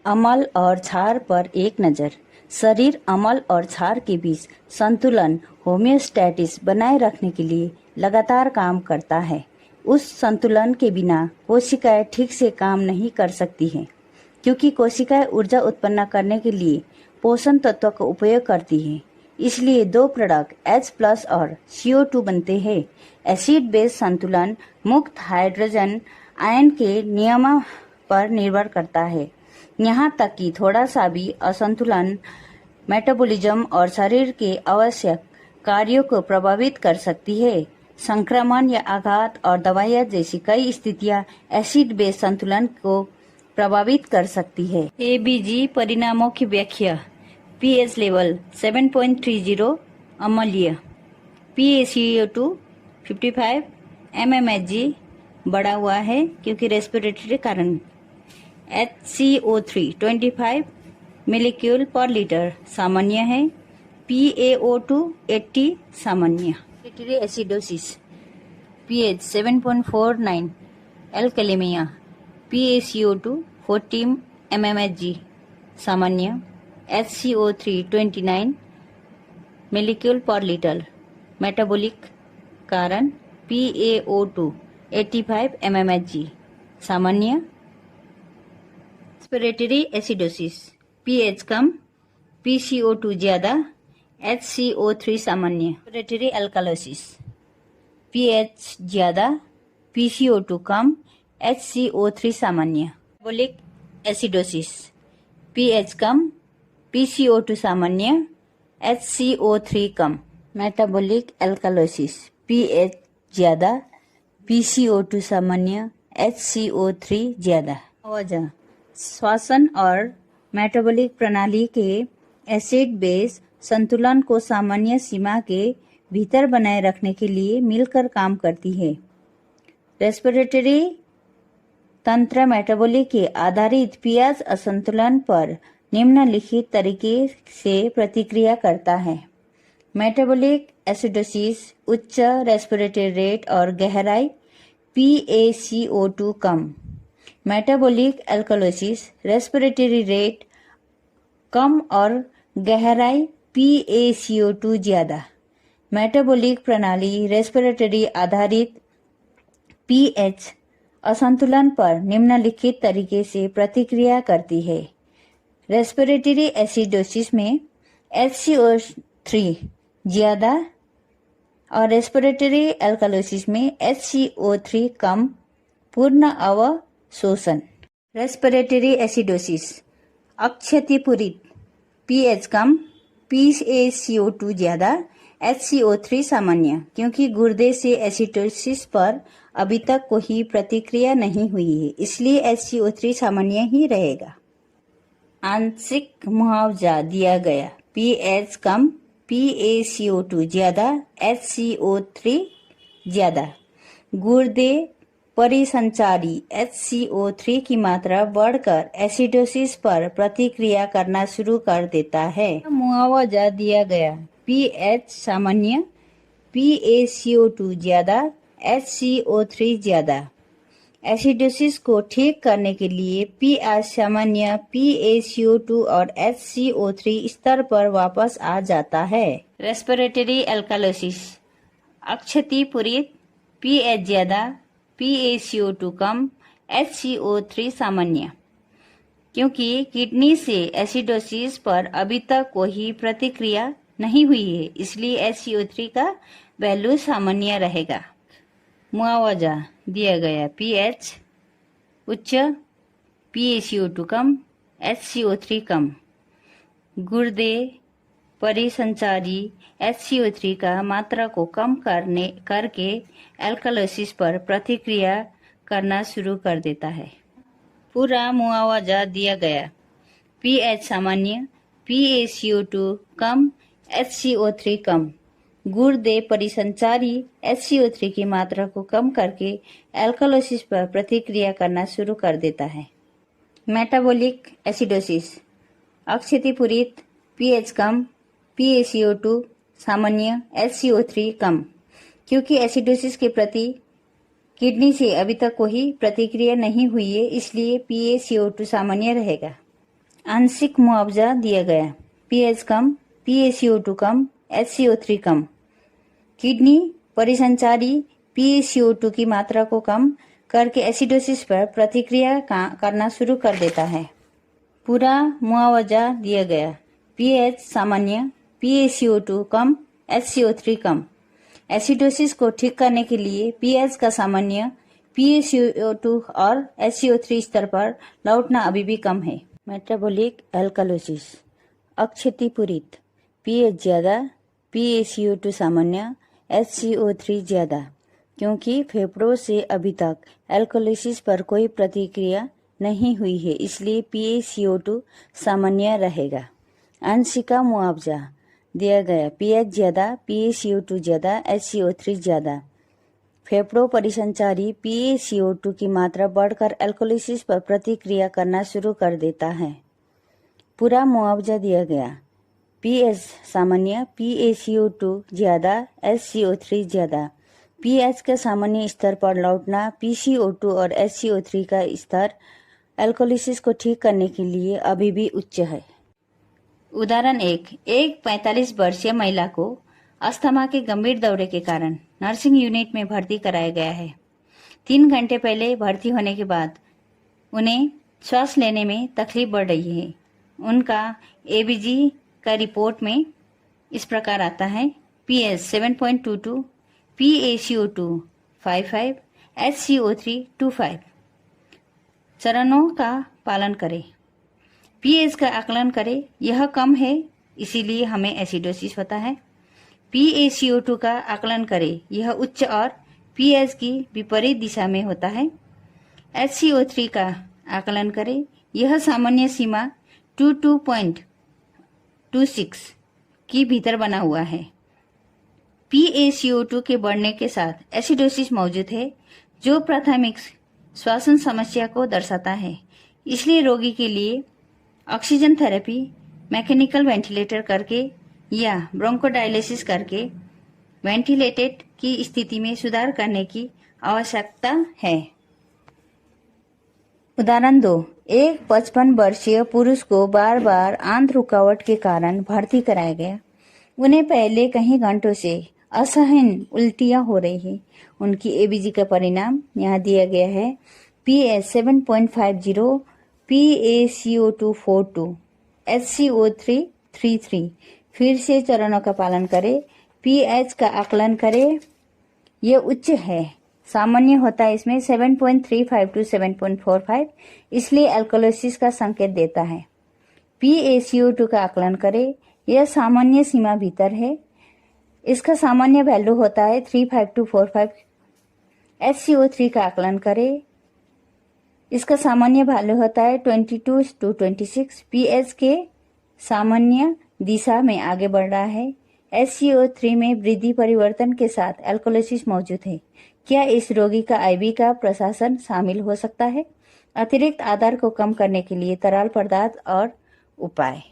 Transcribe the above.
अम्ल और क्षार पर एक नज़र। शरीर अम्ल और क्षार के बीच संतुलन होम्योस्टैटिस बनाए रखने के लिए लगातार काम करता है। उस संतुलन के बिना कोशिकाएं ठीक से काम नहीं कर सकती हैं, क्योंकि कोशिकाएं ऊर्जा उत्पन्न करने के लिए पोषण तत्व का उपयोग करती हैं। इसलिए दो प्रोडक्ट H+ और CO2 बनते हैं। एसिड बेस संतुलन मुक्त हाइड्रोजन आयन के नियम पर निर्भर करता है। यहाँ तक कि थोड़ा सा भी असंतुलन मेटाबॉलिज्म और शरीर के आवश्यक कार्यों को प्रभावित कर सकती है। संक्रमण या आघात और दवाइयाँ जैसी कई स्थितियाँ एसिड बेस संतुलन को प्रभावित कर सकती है। ABG परिणामों की व्याख्या। pH लेवल 7.30 अम्लीय, PaCO2 55 mmHg बढ़ा हुआ है क्योंकि रेस्पिरेटरी कारण। HCO3 25 मिलीक्यूल पर लीटर सामान्य है। PaO2 80 सामान्य। Respiratory acidosis, pH 7.49 एल्कलीमिया, PaCO2 40 mmHg सामान्य। HCO3 29 मिलीक्यूल पर लीटर मेटाबॉलिक कारण। PaO2 85 mmHg सामान्य। रेस्पिरेटरी एसिडोसिस, pH कम, PCO2 ज्यादा, HCO3 सामान्य। रेस्पिरेटरी अल्कालोसिस, pH ज्यादा, PCO2 कम, HCO3 सामान्य। मेटाबॉलिक एसिडोसिस, pH कम, PCO2 सामान्य, HCO3 कम। मेटाबॉलिक अल्कालोसिस, pH ज्यादा, PCO2 सामान्य, HCO3 ज्यादा। वजह श्वसन और मेटाबॉलिक प्रणाली के एसिड बेस संतुलन को सामान्य सीमा के भीतर बनाए रखने के लिए मिलकर काम करती है। रेस्पिरेटरी तंत्र मेटाबॉलिक के आधारित pH असंतुलन पर निम्नलिखित तरीके से प्रतिक्रिया करता है। मेटाबॉलिक एसिडोसिस, उच्च रेस्पिरेटरी रेट और गहराई, PaCO2 कम। मेटाबॉलिक अल्कालोसिस, रेस्पिरेटरी रेट कम और गहराई, PaCO2 ज्यादा। मेटाबॉलिक प्रणाली रेस्पिरेटरी आधारित pH असंतुलन पर निम्नलिखित तरीके से प्रतिक्रिया करती है। रेस्पिरेटरी एसिडोसिस में HCO3 ज्यादा और रेस्पिरेटरी अल्कालोसिस में HCO3 कम। पूर्ण अवशोषण। रेस्पिरेटरी एसिडोसिस अक्षतिपूरित, pH कम, PaCO2 ज्यादा, HCO3 सामान्य। क्योंकि गुर्दे से एसिडोसिस पर अभी तक कोई प्रतिक्रिया नहीं हुई है, इसलिए HCO3 सामान्य ही रहेगा। आंशिक मुआवजा दिया गया, pH कम, PaCO2 ज्यादा, HCO3 ज्यादा। गुर्दे परिसंचारी HCO3 की मात्रा बढ़कर एसिडोसिस पर प्रतिक्रिया करना शुरू कर देता है। मुआवजा दिया गया, pH सामान्य, PaCO2 ज्यादा, HCO3 ज्यादा। एसिडोसिस को ठीक करने के लिए pH सामान्य, PaCO2 और HCO3 स्तर पर वापस आ जाता है। रेस्पिरेटरी अल्कालोसिस अक्षतिपूरित, pH ज्यादा, PaCO2 कम, HCO3 सामान्य। क्योंकि किडनी से एसिडोसिस पर अभी तक कोई प्रतिक्रिया नहीं हुई है, इसलिए HCO3 का वैल्यू सामान्य रहेगा। मुआवजा दिया गया, pH उच्च, PaCO2 कम, HCO3 कम। गुर्दे परिसंचारी HCO3 का मात्रा को कम करके एल्कालोसिस पर प्रतिक्रिया करना शुरू कर देता है। पूरा मुआवजा दिया गया, pH सामान्य, PaCO2 कम, HCO3 कम। गुर्दे परिसंचारी HCO3 की मात्रा को कम करके एल्कालोसिस पर प्रतिक्रिया करना शुरू कर देता है। मेटाबॉलिक एसिडोसिस अक्षतिपूरित, pH कम, PaCO2 सामान्य, HCO3 कम। क्योंकि एसिडोसिस के प्रति किडनी से अभी तक कोई प्रतिक्रिया नहीं हुई है, इसलिए PaCO2 सामान्य रहेगा। आंशिक मुआवजा दिया गया। पीएच कम, PaCO2 कम, HCO3 कम। किडनी परिसंचारी PaCO2 की मात्रा को कम करके एसिडोसिस पर प्रतिक्रिया करना शुरू कर देता है। पूरा मुआवजा दिया गया। पीएच सामान्य, PaCO2 कम, HCO3 कम। एसिडोसिस को ठीक करने के लिए पीएच का सामान्य, PaCO2 और HCO3 स्तर पर लौटना अभी भी कम है। मेटाबॉलिक एल्कलोसिस अक्षतिपूरित, पीएच ज्यादा, PaCO2 सामान्य, HCO3 ज्यादा। क्योंकि फेफड़ों से अभी तक एल्कलोसिस पर कोई प्रतिक्रिया नहीं हुई है, इसलिए PaCO2 सामान्य रहेगा। आंशिक मुआवजा दिया गया। पीएच ज्यादा, PaCO2 ज्यादा, HCO3 ज्यादा। फेफड़ों परिसंचारी PaCO2 की मात्रा बढ़कर एल्कोलिसिस पर प्रतिक्रिया करना शुरू कर देता है। पूरा मुआवजा दिया गया। पीएच सामान्य, PaCO2 ज्यादा, HCO3 ज्यादा। पीएच के सामान्य स्तर पर लौटना, PaCO2 और HCO3 का स्तर एल्कोलिसिस को ठीक करने के लिए अभी भी उच्च है। उदाहरण एक 45 वर्षीय महिला को अस्थमा के गंभीर दौरे के कारण नर्सिंग यूनिट में भर्ती कराया गया है। 3 घंटे पहले भर्ती होने के बाद उन्हें श्वास लेने में तकलीफ बढ़ रही है। उनका एबीजी का रिपोर्ट में इस प्रकार आता है। PH 7.22, PaCO2 55, HCO3 25। चरणों का पालन करें। पीएच का आकलन करें। यह कम है, इसीलिए हमें एसिडोसिस होता है। PaCO2 का आकलन करें। यह उच्च और पीएच की विपरीत दिशा में होता है। HCO3 का आकलन करें। यह सामान्य सीमा 22.26 की भीतर बना हुआ है। PaCO2 के बढ़ने के साथ एसिडोसिस मौजूद है, जो प्राथमिक श्वसन समस्या को दर्शाता है। इसलिए रोगी के लिए ऑक्सीजन थेरेपी, मैकेनिकल वेंटिलेटर करके या ब्रोंकोडायलिसिस करके वेंटिलेटेड की स्थिति में सुधार करने की आवश्यकता है। उदाहरण 2 एक 55 वर्षीय पुरुष को बार बार आंत रुकावट के कारण भर्ती कराया गया। उन्हें पहले कई घंटों से असहन उल्टियां हो रही है। उनकी एबीजी का परिणाम यहाँ दिया गया है। PH 7.50, PaCO2 42, HCO3 33। फिर से चरणों का पालन करें। पीएच का आकलन करें। यह उच्च है, सामान्य होता है इसमें 7.35 to 7.45, इसलिए एल्कोलिसिस का संकेत देता है। PaCO2 का आकलन करें। यह सामान्य सीमा भीतर है, इसका सामान्य वैल्यू होता है 35 to 45। HCO3 का आकलन करें। इसका सामान्य वैल्यू होता है 22 to 26। पीएच के सामान्य दिशा में आगे बढ़ रहा है। HCO3 में वृद्धि परिवर्तन के साथ एल्कोलिसिस मौजूद है। क्या इस रोगी का आईवी का प्रशासन शामिल हो सकता है? अतिरिक्त आधार को कम करने के लिए तरल पदार्थ और उपाय।